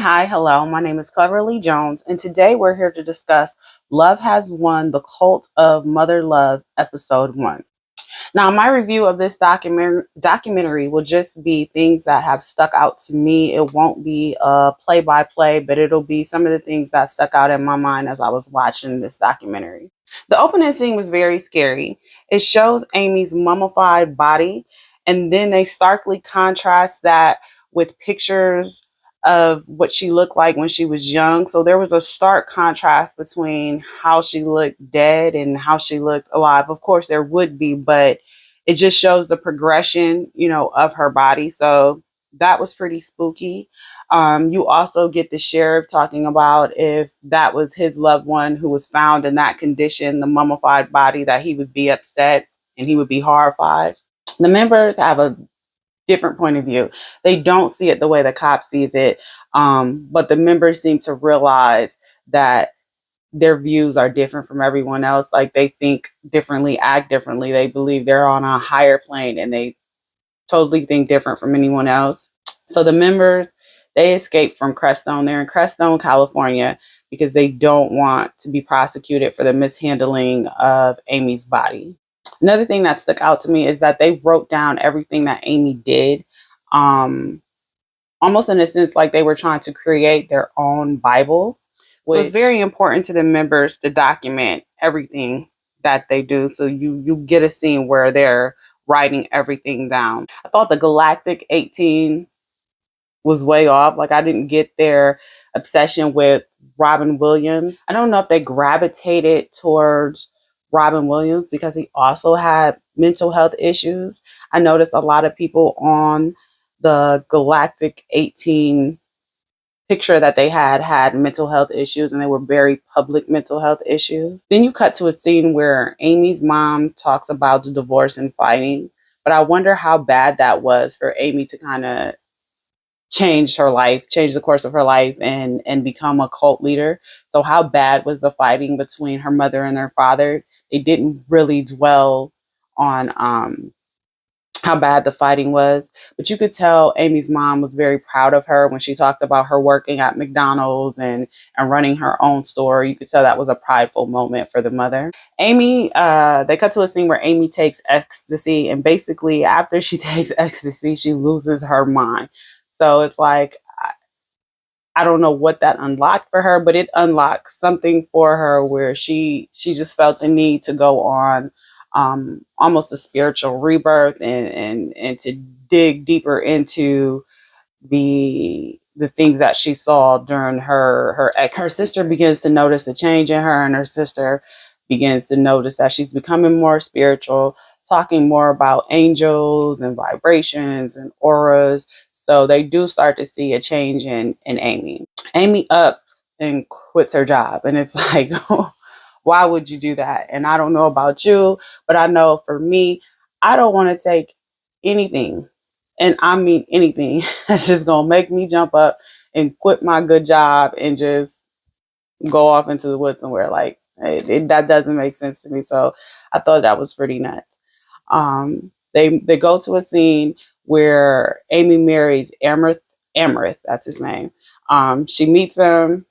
Hi, hello. My name is Cleverly Jones, and today we're here to discuss Love Has Won, The Cult of Mother Love, Episode 1. Now, my review of this documentary will just be things that have stuck out to me. It won't be a play by play, but it'll be some of the things that stuck out in my mind as I was watching this documentary. The opening scene was very scary. It shows Amy's mummified body, and then they starkly contrast that with pictures of what she looked like when she was young. So there was a stark contrast between how she looked dead and how she looked alive. Of course, there would be, but it just shows the progression, of her body. So that was pretty spooky. You also get the sheriff talking about if that was his loved one who was found in that condition, the mummified body, that he would be upset and he would be horrified. The members have a different point of view. They don't see it the way the cop sees it, but the members seem to realize that their views are different from everyone else. Like, they think differently, act differently. They believe they're on a higher plane and they totally think different from anyone else. So the members, they escape from Crestone. They're in Crestone, California, because they don't want to be prosecuted for the mishandling of Amy's body. Another thing that stuck out to me is that they wrote down everything that Amy did, almost in a sense like they were trying to create their own Bible. So it's very important to the members to document everything that they do. So you get a scene where they're writing everything down. I thought the Galactic 18 was way off. Like, I didn't get their obsession with Robin Williams. I don't know if they gravitated towards Robin Williams because he also had mental health issues. I noticed a lot of people on the Galactic 18 picture that they had mental health issues, and they were very public mental health issues. Then you cut to a scene where Amy's mom talks about the divorce and fighting, but I wonder how bad that was for Amy to kind of change her life, change the course of her life, and become a cult leader. So how bad was the fighting between her mother and her father? They didn't really dwell on how bad the fighting was, but you could tell Amy's mom was very proud of her when she talked about her working at McDonald's and running her own store. You could tell that was a prideful moment for the mother. Amy, they cut to a scene where Amy takes ecstasy, and basically after she takes ecstasy, she loses her mind. So it's like, I don't know what that unlocked for her, but it unlocked something for her where she just felt the need to go on almost a spiritual rebirth and to dig deeper into the things that she saw during her sister begins to notice a change in her, and her sister begins to notice that she's becoming more spiritual, talking more about angels and vibrations and auras. So they do start to see a change in Amy. Amy ups and quits her job, and it's like, why would you do that? And I don't know about you, but I know for me, I don't want to take anything, and I mean anything, that's just going to make me jump up and quit my good job and just go off into the woods somewhere. Like, that doesn't make sense to me. So I thought that was pretty nuts. They go to a scene where Amy marries Amrith, that's his name. She meets him.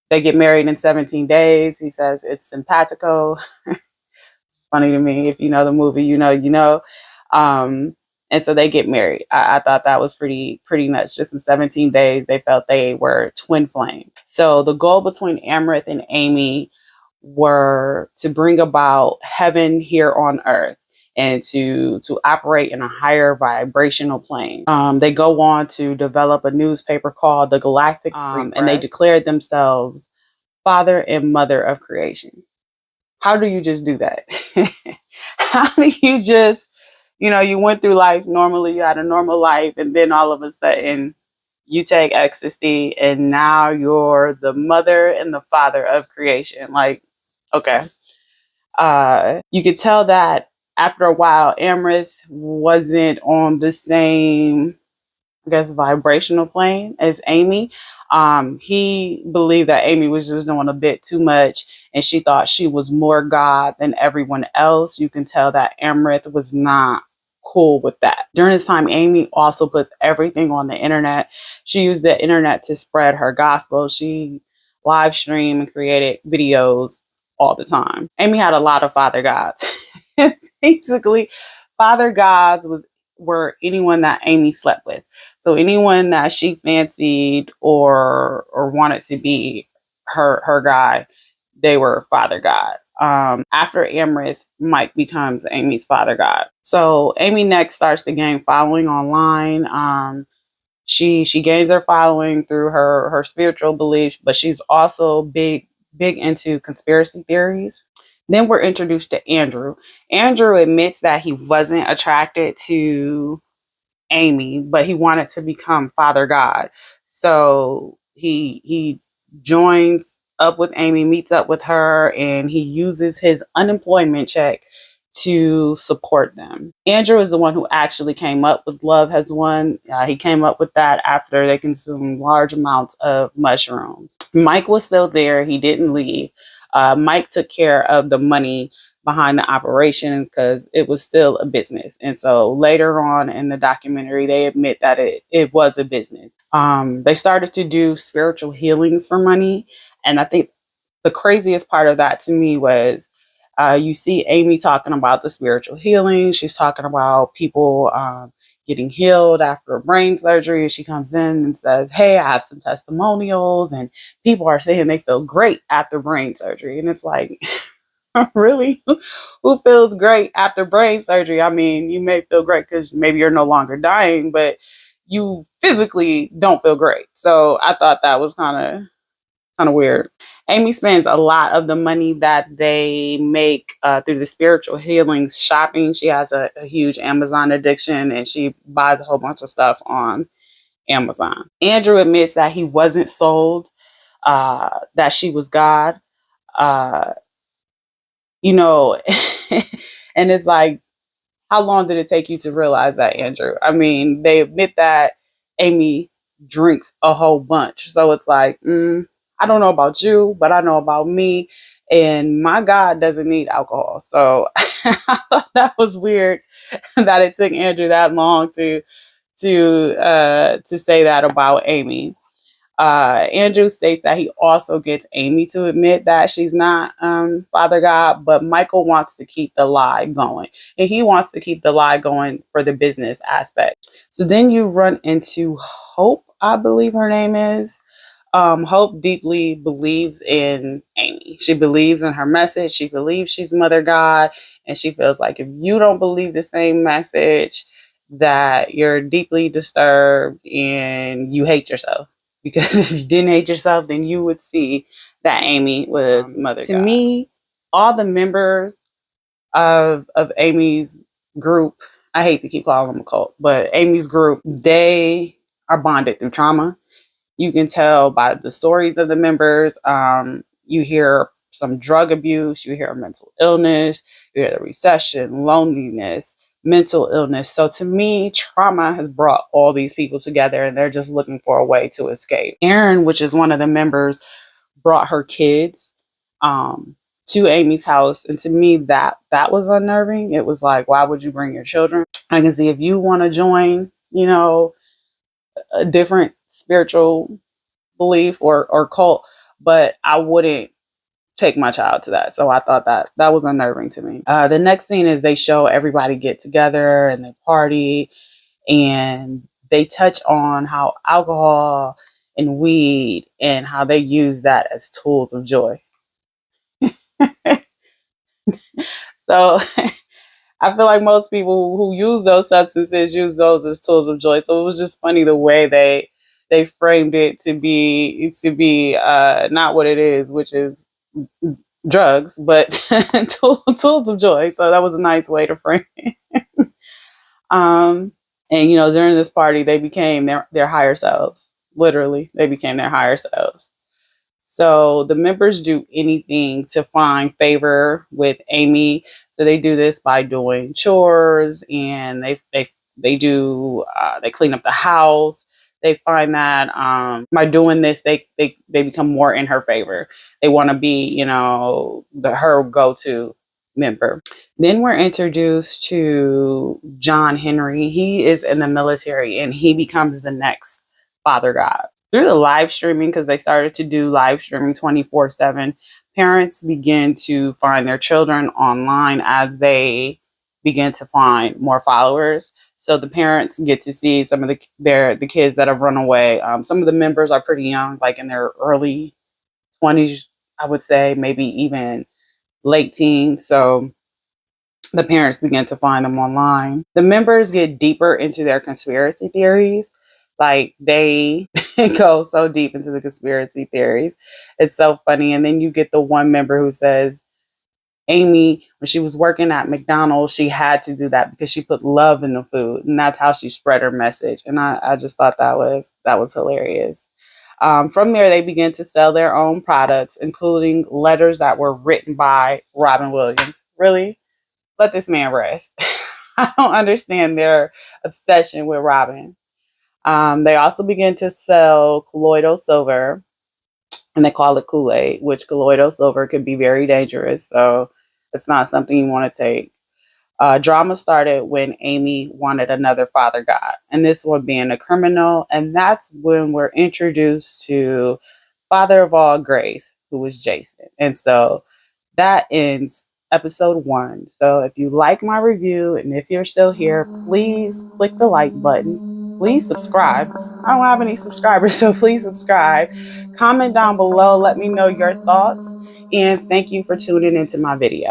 They get married in 17 days. He says it's simpatico. It's funny to me. If you know the movie, you know. And so they get married. I thought that was pretty nuts. Just in 17 days, they felt they were twin flame. So the goal between Amrith and Amy were to bring about heaven here on earth and to operate in a higher vibrational plane. They go on to develop a newspaper called the Galactic Free, and they declared themselves father and mother of creation. How do you just do that? How do you just, you went through life normally, you had a normal life, and then all of a sudden you take ecstasy and now you're the mother and the father of creation. Like, okay. You could tell that after a while, Amrith wasn't on the same, I guess, vibrational plane as Amy. He believed that Amy was just doing a bit too much, and she thought she was more God than everyone else. You can tell that Amrith was not cool with that. During this time, Amy also puts everything on the internet. She used the internet to spread her gospel. She live streamed and created videos all the time. Amy had a lot of father gods. Basically, father gods were anyone that Amy slept with. So anyone that she fancied or wanted to be her guy, they were father god. After Amrith, Mike becomes Amy's father god. So Amy next starts to gain following online. She gains her following through her spiritual beliefs, but she's also big into conspiracy theories. Then we're introduced to Andrew. Andrew admits that he wasn't attracted to Amy, but he wanted to become Father God. So he joins up with Amy, meets up with her, and he uses his unemployment check to support them. Andrew is the one who actually came up with Love Has Won. He came up with that after they consumed large amounts of mushrooms. Mike was still there. He didn't leave. Mike took care of the money behind the operation because it was still a business. And so later on in the documentary, they admit that it was a business. They started to do spiritual healings for money. And I think the craziest part of that to me was you see Amy talking about the spiritual healing. She's talking about people getting healed after a brain surgery. She comes in and says, hey, I have some testimonials and people are saying they feel great after brain surgery. And it's like, really? Who feels great after brain surgery? I mean, you may feel great because maybe you're no longer dying, but you physically don't feel great. So I thought that was kind of weird. Amy spends a lot of the money that they make through the spiritual healings shopping. She has a huge Amazon addiction and she buys a whole bunch of stuff on Amazon. Andrew admits that he wasn't sold, that she was God. You know, and it's like, how long did it take you to realize that, Andrew? I mean, they admit that Amy drinks a whole bunch. So it's like, I don't know about you, but I know about me. And my God doesn't need alcohol. So I thought that was weird that it took Andrew that long to say that about Amy. Andrew states that he also gets Amy to admit that she's not Father God, but Michael wants to keep the lie going. And he wants to keep the lie going for the business aspect. So then you run into Hope, I believe her name is. Hope deeply believes in Amy. She believes in her message. She believes she's Mother God. And she feels like if you don't believe the same message, that you're deeply disturbed and you hate yourself. Because if you didn't hate yourself, then you would see that Amy was Mother God. To me, all the members of Amy's group, I hate to keep calling them a cult, but Amy's group, they are bonded through trauma. You can tell by the stories of the members. You hear some drug abuse, you hear mental illness, you hear the recession, loneliness, mental illness. So to me, trauma has brought all these people together and they're just looking for a way to escape. Erin, which is one of the members, brought her kids to Amy's house. And to me, that was unnerving. It was like, why would you bring your children? I can see if you want to join, a different spiritual belief or cult, but I wouldn't take my child to that. So I thought that was unnerving to me. The next scene is they show everybody get together and they party and they touch on how alcohol and weed and how they use that as tools of joy. So I feel like most people who use those substances use those as tools of joy. So it was just funny the way they framed it to be not what it is, which is drugs, but tools of joy. So that was a nice way to frame it. And during this party, they became their higher selves. Literally, they became their higher selves. So the members do anything to find favor with Amy. So they do this by doing chores, and they clean up the house. They find that by doing this, they become more in her favor. They want to be, her go-to member. Then we're introduced to John Henry. He is in the military and he becomes the next Father God. Through the live streaming, because they started to do live streaming 24/7, parents begin to find their children online as they begin to find more followers. So the parents get to see some of the kids that have run away. Some of the members are pretty young, like in their early 20s, I would say, maybe even late teens. So the parents begin to find them online. The members get deeper into their conspiracy theories. Like they go so deep into the conspiracy theories. It's so funny. And then you get the one member who says, Amy, when she was working at McDonald's, she had to do that because she put love in the food, and that's how she spread her message. And I just thought that was hilarious. From there, they began to sell their own products, including letters that were written by Robin Williams. Really, let this man rest. I don't understand their obsession with Robin. They also began to sell colloidal silver, and they call it Kool-Aid, which colloidal silver could be very dangerous. So it's not something you want to take. Drama started when Amy wanted another Father God, and this one being a criminal. And that's when we're introduced to Father of all grace, who was Jason. And so that ends episode 1. So if you like my review and if you're still here, please click the like button. Please subscribe. I don't have any subscribers, so please subscribe. Comment down below. Let me know your thoughts. And thank you for tuning into my video.